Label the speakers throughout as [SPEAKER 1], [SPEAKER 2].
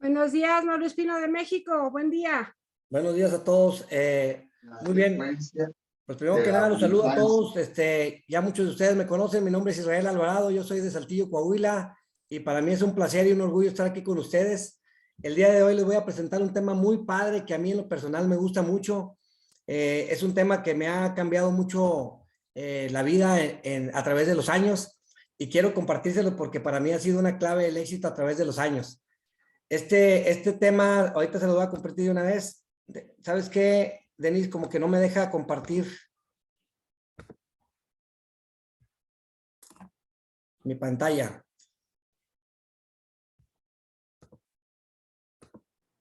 [SPEAKER 1] Buenos días, Mauro Espino de México. Buen día.
[SPEAKER 2] Buenos días a todos. Muy bien. Pues primero que nada, los saludo a todos. Ya muchos de ustedes me conocen. Mi nombre es Israel Alvarado. Yo soy de Saltillo, Coahuila. Y para mí es un placer y un orgullo estar aquí con ustedes. El día de hoy les voy a presentar un tema muy padre que a mí en lo personal me gusta mucho. Es un tema que me ha cambiado mucho la vida a través de los años. Y quiero compartírselo porque para mí ha sido una clave del éxito a través de los años. Este tema, ahorita se lo voy a compartir de una vez. ¿Sabes qué, Denise? Como que no me deja compartir mi pantalla.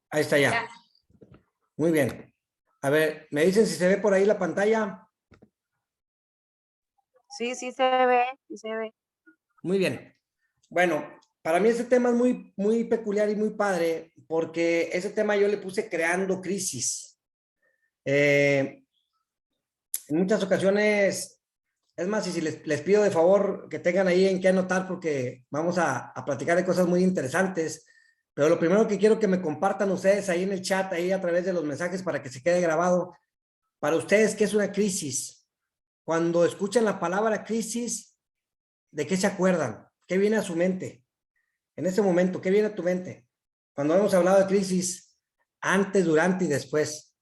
[SPEAKER 2] Ahí está ya. Muy bien. A ver, ¿me dicen si se ve por ahí la pantalla?
[SPEAKER 3] Sí, sí se ve, sí se ve.
[SPEAKER 2] Muy bien. Bueno, para mí ese tema es muy peculiar y muy padre porque ese tema yo le puse creando crisis. En muchas ocasiones, es más, y si les pido de favor que tengan ahí en qué anotar porque vamos a platicar de cosas muy interesantes, pero lo primero que quiero que me compartan ustedes ahí en el chat, ahí a través de los mensajes para que se quede grabado, para ustedes, ¿qué es una crisis? Cuando escuchan la palabra crisis, ¿de qué se acuerdan? ¿Qué viene a su mente? En ese momento, ¿qué viene a tu mente? Cuando hemos hablado de crisis, antes, durante y después.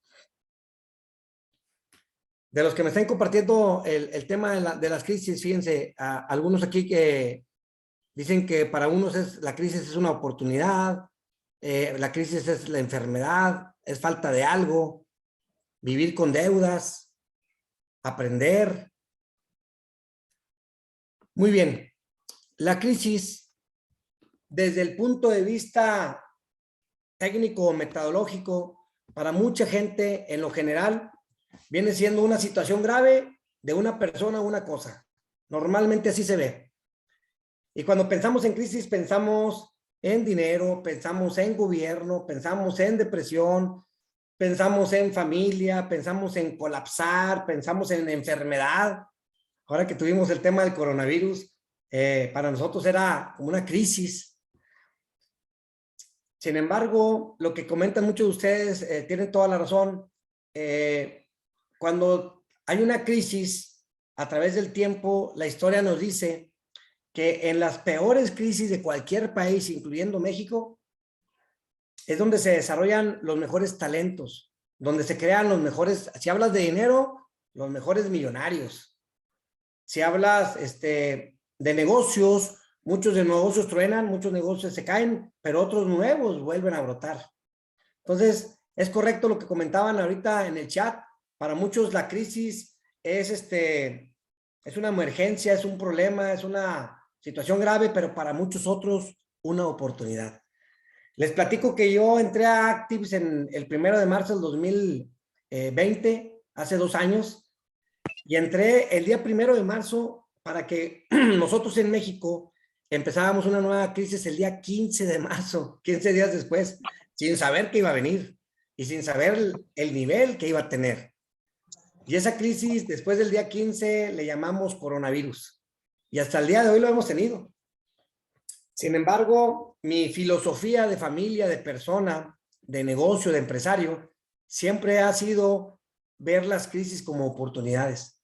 [SPEAKER 2] De los que me están compartiendo el tema de las crisis, fíjense, algunos aquí que dicen que para unos la crisis es una oportunidad, la crisis es la enfermedad, es falta de algo, vivir con deudas, aprender. Muy bien, la crisis desde el punto de vista técnico o metodológico, para mucha gente en lo general, viene siendo una situación grave de una persona o una cosa. Normalmente así se ve. Y cuando pensamos en crisis, pensamos en dinero, pensamos en gobierno, pensamos en depresión, pensamos en familia, pensamos en colapsar, pensamos en enfermedad. Ahora que tuvimos el tema del coronavirus, para nosotros era como una crisis. Sin embargo, lo que comentan muchos de ustedes tienen toda la razón. Cuando hay una crisis a través del tiempo, la historia nos dice que en las peores crisis de cualquier país, incluyendo México, es donde se desarrollan los mejores talentos, donde se crean los mejores, si hablas de dinero, los mejores millonarios. Si hablas de negocios, muchos de negocios truenan, muchos negocios se caen, pero otros nuevos vuelven a brotar. Entonces, es correcto lo que comentaban ahorita en el chat. Para muchos la crisis es una emergencia, es un problema, es una situación grave, pero para muchos otros una oportunidad. Les platico que yo entré a Actives en el 1 de marzo del 2020, hace 2 años, y entré el día 1 de marzo para que nosotros en México empezábamos una nueva crisis el día 15 de marzo, 15 días después, sin saber que iba a venir y sin saber el nivel que iba a tener. Y esa crisis, después del día 15, le llamamos coronavirus. Y hasta el día de hoy lo hemos tenido. Sin embargo, mi filosofía de familia, de persona, de negocio, de empresario, siempre ha sido ver las crisis como oportunidades.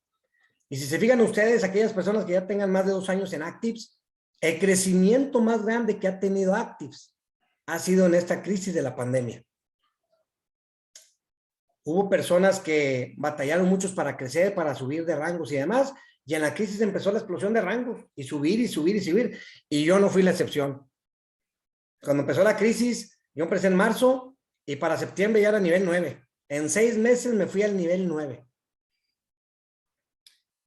[SPEAKER 2] Y si se fijan ustedes, aquellas personas que ya tengan más de 2 años en Actives, el crecimiento más grande que ha tenido Actives ha sido en esta crisis de la pandemia. Hubo personas que batallaron muchos para crecer, para subir de rangos y demás, y en la crisis empezó la explosión de rangos, y subir y subir y subir, y yo no fui la excepción. Cuando empezó la crisis, yo empecé en marzo, y para septiembre ya era nivel 9. En 6 meses me fui al nivel 9.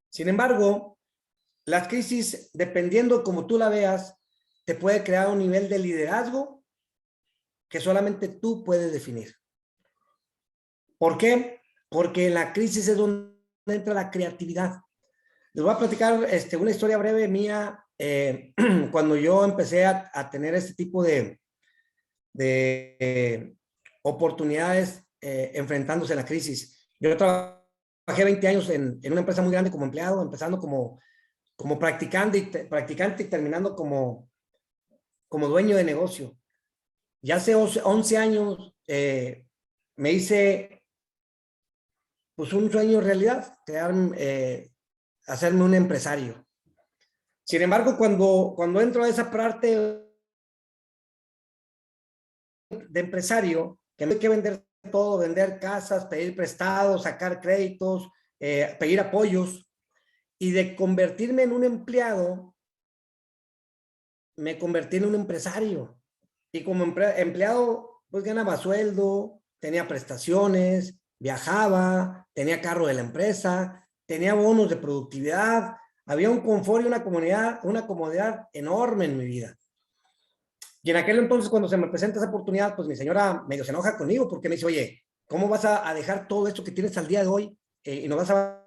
[SPEAKER 2] Sin embargo, la crisis, dependiendo como tú la veas, te puede crear un nivel de liderazgo que solamente tú puedes definir. ¿Por qué? Porque en la crisis es donde entra la creatividad. Les voy a platicar una historia breve mía cuando yo empecé a tener este tipo de oportunidades enfrentándose a la crisis. Yo trabajé 20 años en una empresa muy grande como empleado, empezando como practicante y terminando como dueño de negocio. ya hace 11 años me hice pues un sueño realidad, hacerme un empresario. Sin embargo, cuando entro a esa parte de empresario, que no hay que vender todo, vender casas, pedir prestados, sacar créditos, pedir apoyos, y de convertirme en un empleado, me convertí en un empresario. Y como empleado, pues ganaba sueldo, tenía prestaciones, viajaba, tenía carro de la empresa, tenía bonos de productividad, había un confort y una comodidad enorme en mi vida. Y en aquel entonces, cuando se me presenta esa oportunidad, pues mi señora medio se enoja conmigo porque me dice, oye, ¿cómo vas a dejar todo esto que tienes al día de hoy y nos vas a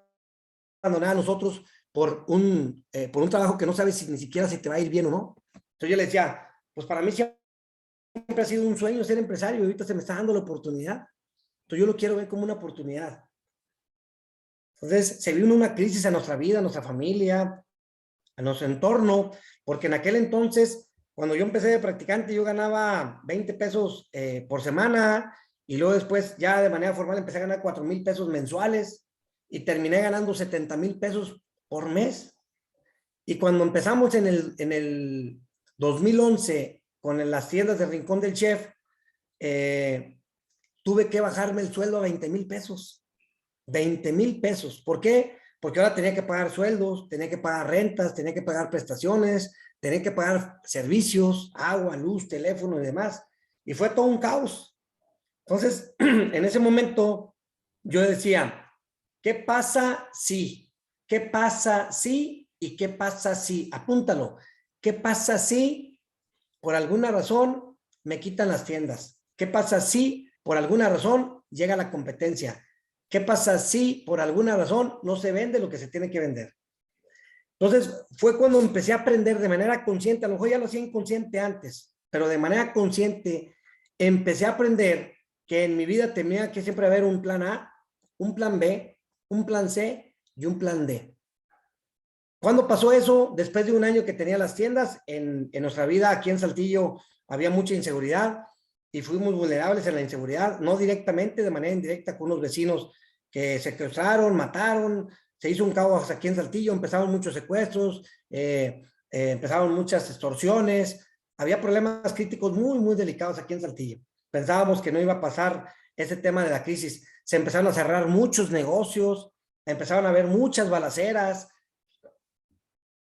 [SPEAKER 2] abandonar a nosotros por un trabajo que no sabes ni siquiera si te va a ir bien o no? Entonces yo le decía, pues para mí siempre ha sido un sueño ser empresario y ahorita se me está dando la oportunidad. Entonces yo lo quiero ver como una oportunidad. Entonces se vino una crisis a nuestra vida, a nuestra familia, a nuestro entorno, porque en aquel entonces, cuando yo empecé de practicante, yo ganaba 20 pesos por semana y luego después ya de manera formal empecé a ganar 4,000 pesos mensuales y terminé ganando 70,000 pesos por mes. Y cuando empezamos en el 2011 con las tiendas de Rincón del Chef, tuve que bajarme el sueldo a 20,000 pesos. 20,000 pesos. ¿Por qué? Porque ahora tenía que pagar sueldos, tenía que pagar rentas, tenía que pagar prestaciones, tenía que pagar servicios, agua, luz, teléfono y demás. Y fue todo un caos. Entonces, en ese momento, yo decía, ¿qué pasa si? ¿Qué pasa si? ¿Y qué pasa si? Apúntalo. ¿Qué pasa si por alguna razón me quitan las tiendas? ¿Qué pasa si por alguna razón llega la competencia? ¿Qué pasa si por alguna razón no se vende lo que se tiene que vender? Entonces, fue cuando empecé a aprender de manera consciente, a lo mejor ya lo hacía inconsciente antes, pero de manera consciente empecé a aprender que en mi vida tenía que siempre haber un plan A, un plan B, un plan C y un plan D. ¿Cuándo pasó eso? Después de un año que tenía las tiendas, en nuestra vida aquí en Saltillo había mucha inseguridad y fuimos vulnerables en la inseguridad, no directamente, de manera indirecta, con unos vecinos que secuestraron, mataron, se hizo un caos aquí en Saltillo, empezaron muchos secuestros, empezaron muchas extorsiones, había problemas críticos muy, muy delicados aquí en Saltillo. Pensábamos que no iba a pasar ese tema de la crisis. Se empezaron a cerrar muchos negocios, empezaron a haber muchas balaceras,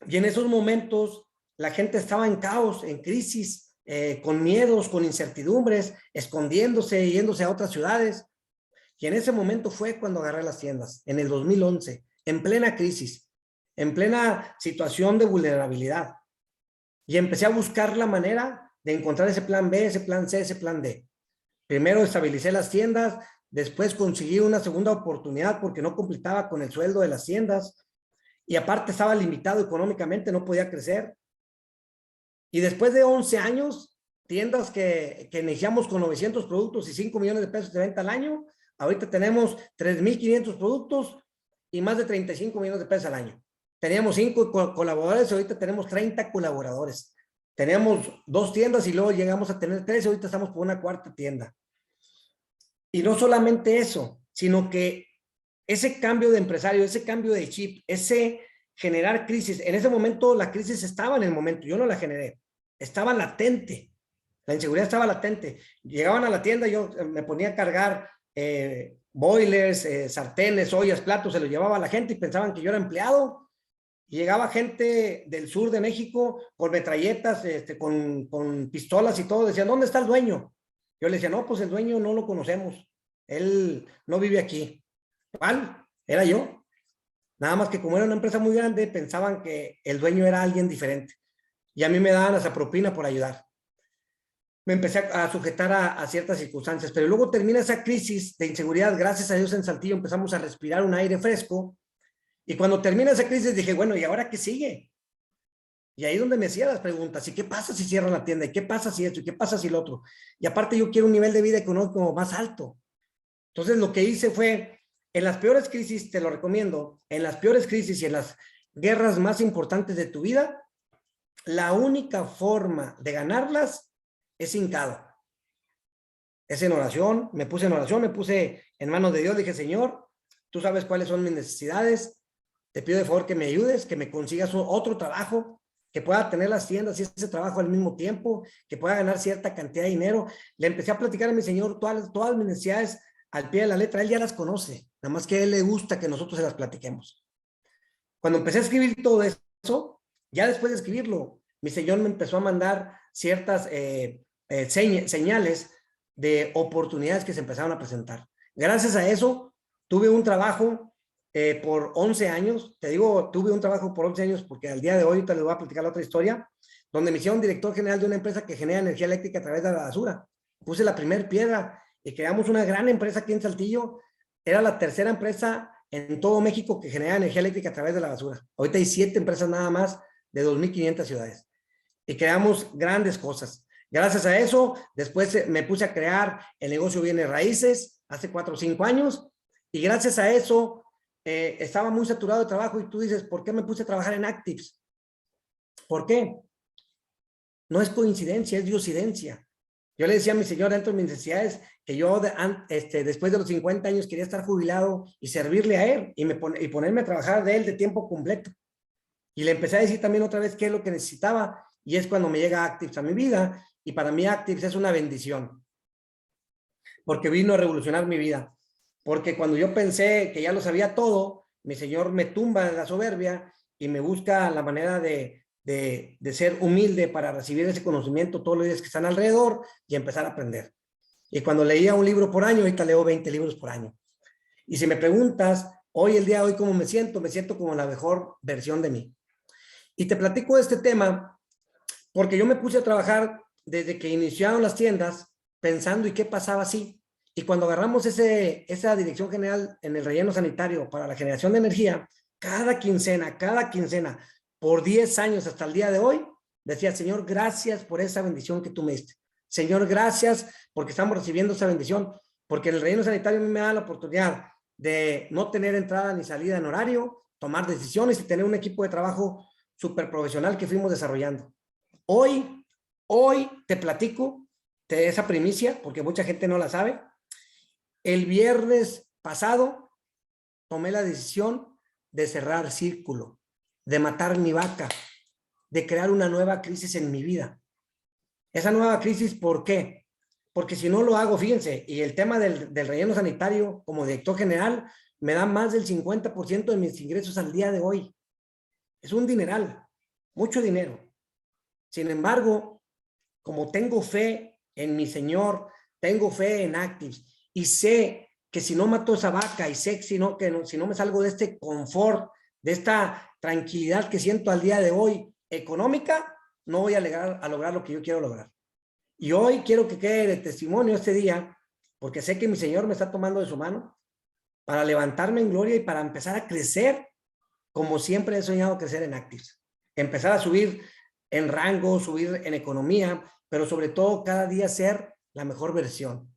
[SPEAKER 2] y en esos momentos la gente estaba en caos, en crisis, con miedos, con incertidumbres, escondiéndose, yéndose a otras ciudades. Y en ese momento fue cuando agarré las tiendas, en el 2011, en plena crisis, en plena situación de vulnerabilidad. Y empecé a buscar la manera de encontrar ese plan B, ese plan C, ese plan D. Primero estabilicé las tiendas, después conseguí una segunda oportunidad porque no completaba con el sueldo de las tiendas. Y aparte estaba limitado económicamente, no podía crecer. Y después de 11 años, tiendas que iniciamos con 900 productos y 5 millones de pesos de venta al año, ahorita tenemos 3,500 productos y más de 35 millones de pesos al año. Teníamos 5 colaboradores, ahorita tenemos 30 colaboradores. Teníamos 2 tiendas y luego llegamos a tener 3, ahorita estamos por una 4ª tienda. Y no solamente eso, sino que ese cambio de empresario, ese cambio de chip, ese generar crisis, en ese momento la crisis estaba en el momento, yo no la generé, estaba latente, la inseguridad estaba latente. Llegaban a la tienda, yo me ponía a cargar boilers, sartenes, ollas, platos, se los llevaba a la gente y pensaban que yo era empleado. Y llegaba gente del sur de México con metralletas, con pistolas y todo, decían, ¿dónde está el dueño? Yo le decía, no, pues el dueño no lo conocemos, él no vive aquí. ¿Cuál? Era yo. Nada más que como era una empresa muy grande, pensaban que el dueño era alguien diferente. Y a mí me daban esa propina por ayudar. Me empecé a sujetar a ciertas circunstancias, pero luego termina esa crisis de inseguridad. Gracias a Dios en Saltillo empezamos a respirar un aire fresco. Y cuando termina esa crisis dije, bueno, ¿y ahora qué sigue? Y ahí es donde me hacía las preguntas. ¿Y qué pasa si cierran la tienda? ¿Y qué pasa si esto? ¿Y qué pasa si lo otro? Y aparte yo quiero un nivel de vida económico más alto. Entonces lo que hice fue, en las peores crisis, te lo recomiendo, en las peores crisis y en las guerras más importantes de tu vida, la única forma de ganarlas es hincado. Es en oración, me puse en manos de Dios, dije, Señor, tú sabes cuáles son mis necesidades, te pido de favor que me ayudes, que me consigas otro trabajo, que pueda tener las tiendas y ese trabajo al mismo tiempo, que pueda ganar cierta cantidad de dinero. Le empecé a platicar a mi Señor todas mis necesidades al pie de la letra. Él ya las conoce, nada más que a él le gusta que nosotros se las platiquemos. Cuando empecé a escribir todo eso, ya después de escribirlo, mi Señor me empezó a mandar ciertas señales de oportunidades que se empezaron a presentar. Gracias a eso, tuve un trabajo por 11 años. Te digo, tuve un trabajo por 11 años porque al día de hoy te les voy a platicar la otra historia, donde me hicieron director general de una empresa que genera energía eléctrica a través de la basura. Puse la primera piedra y creamos una gran empresa aquí en Saltillo. Era la tercera empresa en todo México que genera energía eléctrica a través de la basura. Ahorita hay 7 empresas nada más de 2,500 ciudades. Y creamos grandes cosas. Gracias a eso, después me puse a crear el negocio bienes raíces hace 4 o 5 años. Y gracias a eso, estaba muy saturado de trabajo y tú dices, ¿por qué me puse a trabajar en Actives? ¿Por qué? No es coincidencia, es diosidencia. Yo le decía a mi Señor dentro de mis necesidades que yo después de los 50 años quería estar jubilado y servirle a Él y ponerme a trabajar de Él de tiempo completo. Y le empecé a decir también otra vez qué es lo que necesitaba y es cuando me llega Actives a mi vida y para mí Actives es una bendición porque vino a revolucionar mi vida. Porque cuando yo pensé que ya lo sabía todo, mi Señor me tumba en la soberbia y me busca la manera de ser humilde para recibir ese conocimiento todos los días que están alrededor y empezar a aprender. Y cuando leía un libro por año, ahorita leo 20 libros por año. Y si me preguntas, el día de hoy, ¿cómo me siento? Me siento como la mejor versión de mí. Y te platico de este tema porque yo me puse a trabajar desde que iniciaron las tiendas pensando y qué pasaba así. Y cuando agarramos esa dirección general en el relleno sanitario para la generación de energía, cada quincena, por 10 años hasta el día de hoy, decía, Señor, gracias por esa bendición que tú me diste. Señor, gracias porque estamos recibiendo esa bendición, porque en el relleno sanitario me da la oportunidad de no tener entrada ni salida en horario, tomar decisiones y tener un equipo de trabajo súper profesional que fuimos desarrollando. Hoy te platico de esa primicia, porque mucha gente no la sabe. El viernes pasado tomé la decisión de cerrar círculo, de matar mi vaca, de crear una nueva crisis en mi vida. Esa nueva crisis, ¿por qué? Porque si no lo hago, fíjense, y el tema del relleno sanitario como director general me da más del 50% de mis ingresos al día de hoy. Es un dineral, mucho dinero. Sin embargo, como tengo fe en mi Señor, tengo fe en Actives y sé que si no mato esa vaca y sé que si no me salgo de este confort, de esta tranquilidad que siento al día de hoy económica, no voy a lograr lo que yo quiero lograr. Y hoy quiero que quede de testimonio este día, porque sé que mi Señor me está tomando de su mano para levantarme en gloria y para empezar a crecer como siempre he soñado crecer en Actives. Empezar a subir en rango, subir en economía, pero sobre todo cada día ser la mejor versión.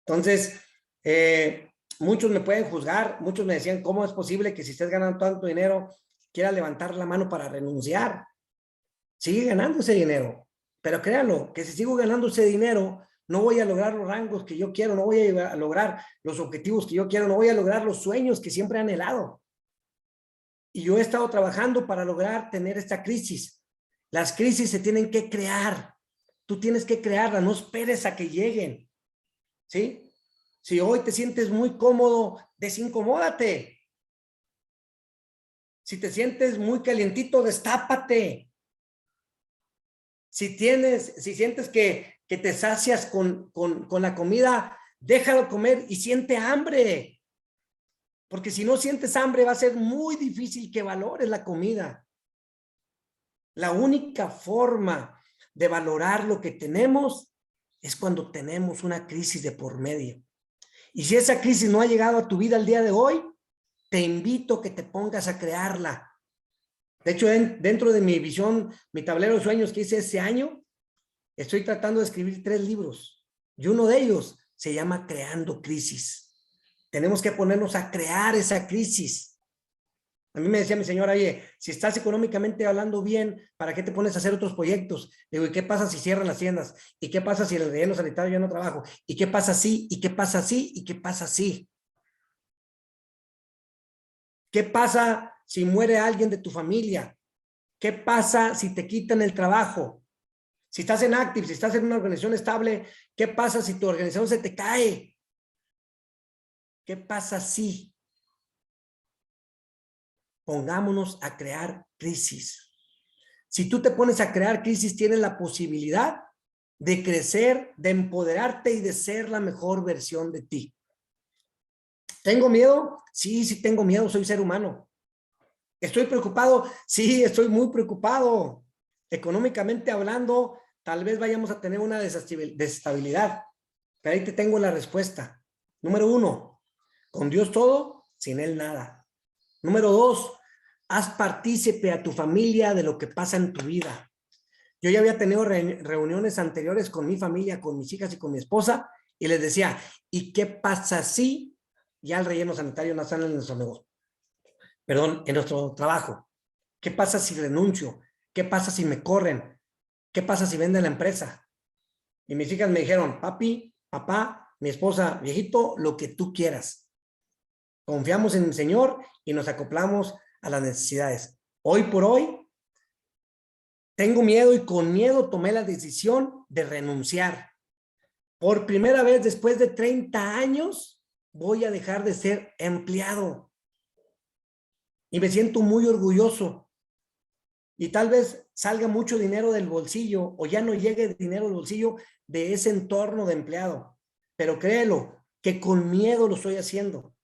[SPEAKER 2] Entonces, muchos me pueden juzgar, muchos me decían, ¿cómo es posible que si estés ganando tanto dinero, quieras levantar la mano para renunciar? Sigue ganando ese dinero, pero créanlo, que si sigo ganando ese dinero, no voy a lograr los rangos que yo quiero, no voy a lograr los objetivos que yo quiero, no voy a lograr los sueños que siempre he anhelado. Y yo he estado trabajando para lograr tener esta crisis. Las crisis se tienen que crear. Tú tienes que crearlas, no esperes a que lleguen. ¿Sí? Si hoy te sientes muy cómodo, desincomódate. Si te sientes muy calientito, destápate. Si sientes que te sacias con la comida, déjalo comer y siente hambre. Porque si no sientes hambre, va a ser muy difícil que valores la comida. La única forma de valorar lo que tenemos es cuando tenemos una crisis de por medio. Y si esa crisis no ha llegado a tu vida el día de hoy, te invito a que te pongas a crearla. De hecho, dentro de mi visión, mi tablero de sueños que hice ese año, estoy tratando de escribir 3 libros. Y uno de ellos se llama Creando Crisis. Tenemos que ponernos a crear esa crisis. A mí me decía mi señora, oye, si estás económicamente hablando bien, ¿para qué te pones a hacer otros proyectos? Digo, ¿y qué pasa si cierran las tiendas? ¿Y qué pasa si el relleno sanitario ya no trabajo? ¿Y qué pasa si? ¿Y qué pasa si? ¿Y qué pasa si? ¿Qué pasa si muere alguien de tu familia? ¿Qué pasa si te quitan el trabajo? Si estás en Active, si estás en una organización estable, ¿qué pasa si tu organización se te cae? ¿Qué pasa si? Pongámonos a crear crisis. Si tú te pones a crear crisis, tienes la posibilidad de crecer, de empoderarte y de ser la mejor versión de ti. ¿Tengo miedo? Sí, sí tengo miedo, soy ser humano. ¿Estoy preocupado? Sí, estoy muy preocupado. Económicamente hablando, tal vez vayamos a tener una desestabilidad. Pero ahí te tengo la respuesta. Número 1, con Dios todo, sin Él nada. Número 2, haz partícipe a tu familia de lo que pasa en tu vida. Yo ya había tenido reuniones anteriores con mi familia, con mis hijas y con mi esposa, y les decía, ¿y qué pasa si ya el relleno sanitario no está en nuestro negocio? Perdón, en nuestro trabajo. ¿Qué pasa si renuncio? ¿Qué pasa si me corren? ¿Qué pasa si venden la empresa? Y mis hijas me dijeron, papi, papá, mi esposa, viejito, lo que tú quieras. Confiamos en el Señor y nos acoplamos a las necesidades. Hoy por hoy, tengo miedo y con miedo tomé la decisión de renunciar. Por primera vez después de 30 años, voy a dejar de ser empleado. Y me siento muy orgulloso. Y tal vez salga mucho dinero del bolsillo o ya no llegue dinero del bolsillo de ese entorno de empleado. Pero créelo, que con miedo lo estoy haciendo.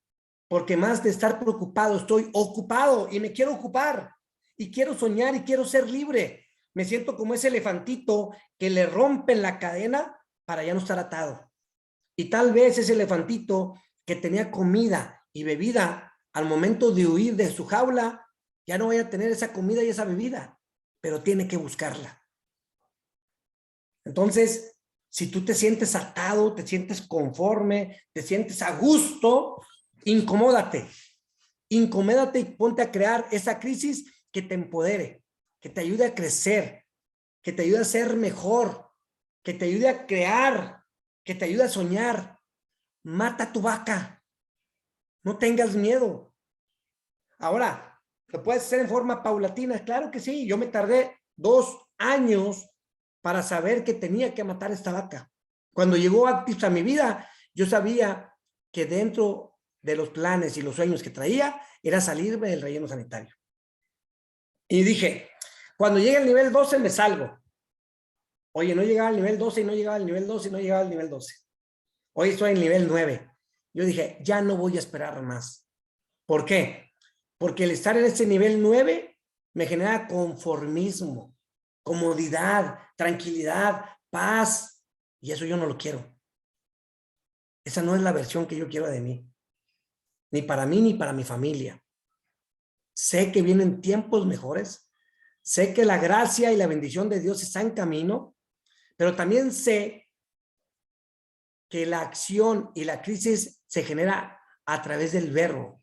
[SPEAKER 2] Porque más de estar preocupado, estoy ocupado y me quiero ocupar. Y quiero soñar y quiero ser libre. Me siento como ese elefantito que le rompen la cadena para ya no estar atado. Y tal vez ese elefantito que tenía comida y bebida al momento de huir de su jaula, ya no vaya a tener esa comida y esa bebida, pero tiene que buscarla. Entonces, si tú te sientes atado, te sientes conforme, te sientes a gusto, incomódate. Incomódate y ponte a crear esa crisis que te empodere, que te ayude a crecer, que te ayude a ser mejor, que te ayude a crear, que te ayude a soñar. Mata tu vaca. No tengas miedo. Ahora, ¿lo puedes hacer en forma paulatina? Claro que sí. Yo me tardé 2 años para saber que tenía que matar esta vaca. Cuando llegó Active a mi vida, yo sabía que dentro de los planes y los sueños que traía era salirme del relleno sanitario. Y dije, cuando llegue al nivel 12 me salgo. Oye, no llegaba al nivel 12 y no llegaba al nivel 12 y no llegaba al nivel 12. Hoy estoy en el nivel 9. Yo dije, ya no voy a esperar más. ¿Por qué? Porque el estar en ese nivel 9 me genera conformismo, comodidad, tranquilidad, paz. Y eso yo no lo quiero. Esa no es la versión que yo quiero de mí. Ni para mí ni para mi familia. Sé que vienen tiempos mejores. Sé que la gracia y la bendición de Dios está en camino. Pero también sé que la acción y la crisis se genera a través del verbo,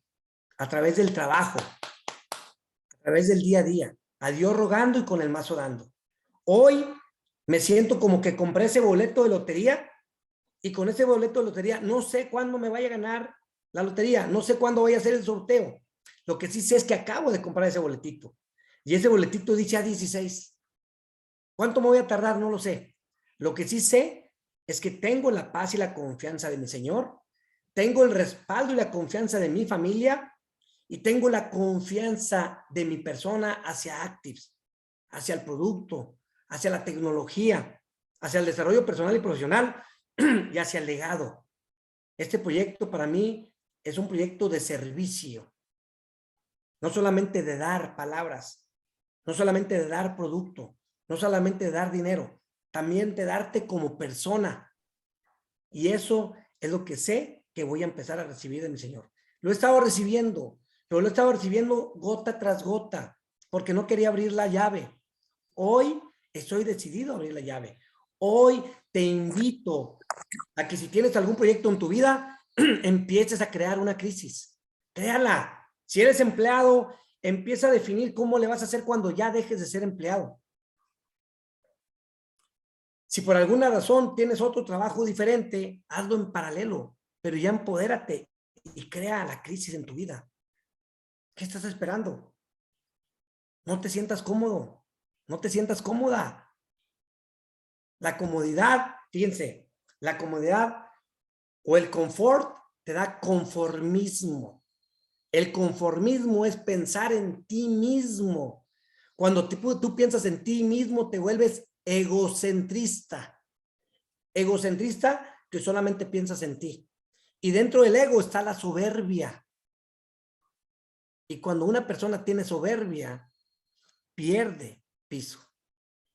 [SPEAKER 2] a través del trabajo, a través del día a día, a Dios rogando y con el mazo dando. Hoy me siento como que compré ese boleto de lotería y con ese boleto de lotería no sé cuándo me vaya a ganar la lotería, no sé cuándo voy a hacer el sorteo. Lo que sí sé es que acabo de comprar ese boletito y ese boletito dice A16. ¿Cuánto me voy a tardar? No lo sé. Lo que sí sé es que tengo la paz y la confianza de mi Señor, tengo el respaldo y la confianza de mi familia y tengo la confianza de mi persona hacia Actives, hacia el producto, hacia la tecnología, hacia el desarrollo personal y profesional y hacia el legado. Este proyecto para mí es un proyecto de servicio, no solamente de dar palabras, no solamente de dar producto, no solamente de dar dinero, también de darte como persona. Y eso es lo que sé que voy a empezar a recibir de mi Señor. Lo he estado recibiendo, pero lo he estado recibiendo gota tras gota, porque no quería abrir la llave. Hoy estoy decidido a abrir la llave. Hoy te invito a que si tienes algún proyecto en tu vida, empieces a crear una crisis. Créala. Si eres empleado empieza a definir cómo le vas a hacer cuando ya dejes de ser empleado. Si por alguna razón tienes otro trabajo diferente, hazlo en paralelo, pero ya empodérate y crea la crisis en tu vida. ¿Qué estás esperando? No te sientas cómodo, no te sientas cómoda. La comodidad, fíjense, la comodidad o el confort te da conformismo. El conformismo es pensar en ti mismo. Cuando tú piensas en ti mismo, te vuelves egocentrista. Egocentrista que solamente piensas en ti. Y dentro del ego está la soberbia. Y cuando una persona tiene soberbia, pierde piso,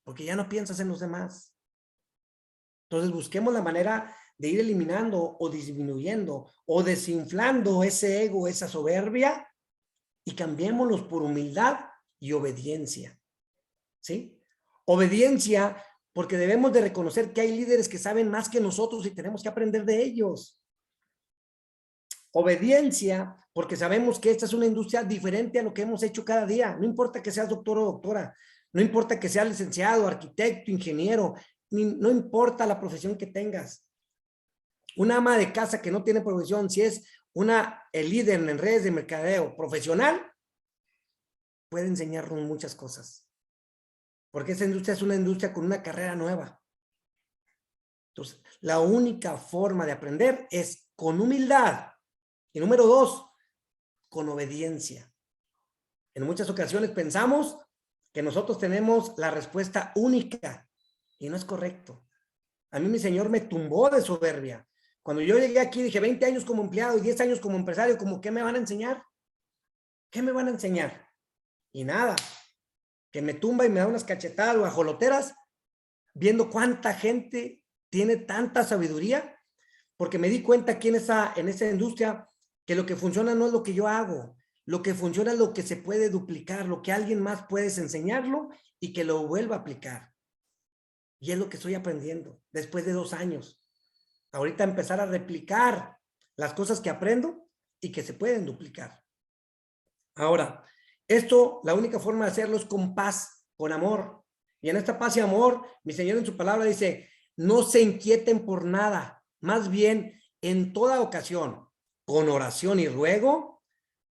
[SPEAKER 2] porque ya no piensas en los demás. Entonces busquemos la manera de ir eliminando o disminuyendo o desinflando ese ego, esa soberbia, y cambiémoslos por humildad y obediencia. ¿Sí? Obediencia, porque debemos de reconocer que hay líderes que saben más que nosotros y tenemos que aprender de ellos. Obediencia, porque sabemos que esta es una industria diferente a lo que hemos hecho cada día. No importa que seas doctor o doctora, no importa que seas licenciado, arquitecto, ingeniero, no importa la profesión que tengas. Una ama de casa que no tiene profesión, si es el líder en redes de mercadeo profesional, puede enseñarnos muchas cosas. Porque esa industria es una industria con una carrera nueva. Entonces, la única forma de aprender es con humildad. Y número 2, con obediencia. En muchas ocasiones pensamos que nosotros tenemos la respuesta única y no es correcto. A mí mi señor me tumbó de soberbia. Cuando yo llegué aquí dije 20 años como empleado y 10 años como empresario, ¿cómo qué me van a enseñar? ¿Qué me van a enseñar? Y nada, que me tumba y me da unas cachetadas o ajoloteras viendo cuánta gente tiene tanta sabiduría, porque me di cuenta aquí en esa industria que lo que funciona no es lo que yo hago, lo que funciona es lo que se puede duplicar, lo que alguien más puedes enseñarlo y que lo vuelva a aplicar. Y es lo que estoy aprendiendo después de 2 años. Ahorita empezar a replicar las cosas que aprendo y que se pueden duplicar. Ahora, esto, la única forma de hacerlo es con paz, con amor. Y en esta paz y amor, mi Señor en su palabra dice, no se inquieten por nada, más bien en toda ocasión, con oración y ruego,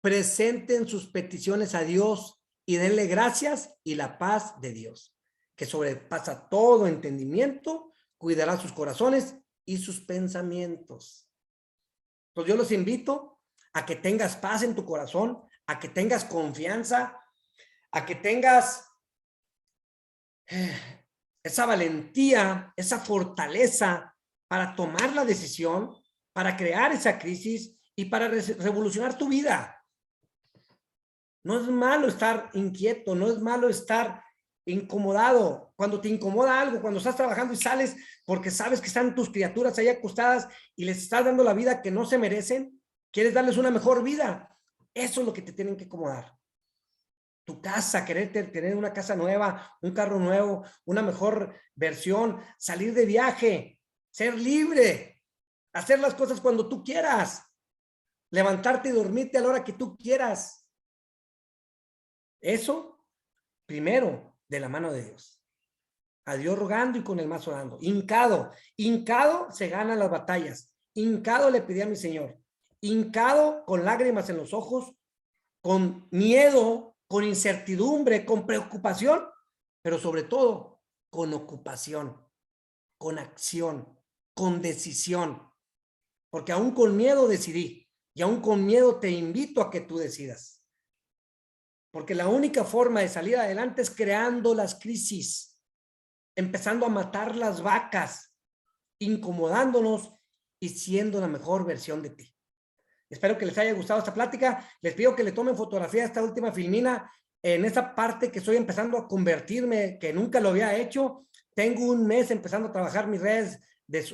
[SPEAKER 2] presenten sus peticiones a Dios y denle gracias, y la paz de Dios, que sobrepasa todo entendimiento, cuidará sus corazones y sus pensamientos. Entonces yo los invito a que tengas paz en tu corazón, a que tengas confianza, a que tengas esa valentía, esa fortaleza para tomar la decisión, para crear esa crisis y para revolucionar tu vida. No es malo estar inquieto, no es malo estar incomodado. Cuando te incomoda algo, cuando estás trabajando y sales porque sabes que están tus criaturas ahí acostadas y les estás dando la vida que no se merecen, quieres darles una mejor vida. Eso es lo que te tienen que acomodar. Tu casa, querer tener una casa nueva, un carro nuevo, una mejor versión, salir de viaje, ser libre, hacer las cosas cuando tú quieras, levantarte y dormirte a la hora que tú quieras. Eso, primero, de la mano de Dios. A Dios rogando y con el más orando. Hincado se ganan las batallas. Hincado le pedí a mi Señor. Hincado con lágrimas en los ojos, con miedo, con incertidumbre, con preocupación, pero sobre todo con ocupación, con acción, con decisión. Porque aún con miedo decidí y aún con miedo te invito a que tú decidas. Porque la única forma de salir adelante es creando las crisis, empezando a matar las vacas, incomodándonos y siendo la mejor versión de ti. Espero que les haya gustado esta plática. Les pido que le tomen fotografía a esta última filmina en esa parte que estoy empezando a convertirme, que nunca lo había hecho. Tengo un mes empezando a trabajar mis redes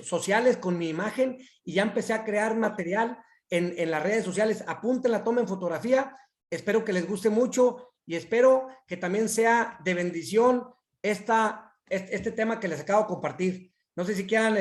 [SPEAKER 2] sociales con mi imagen y ya empecé a crear material en las redes sociales. Apúntenla, tomen fotografía. Espero que les guste mucho y espero que también sea de bendición este tema que les acabo de compartir. No sé si quieran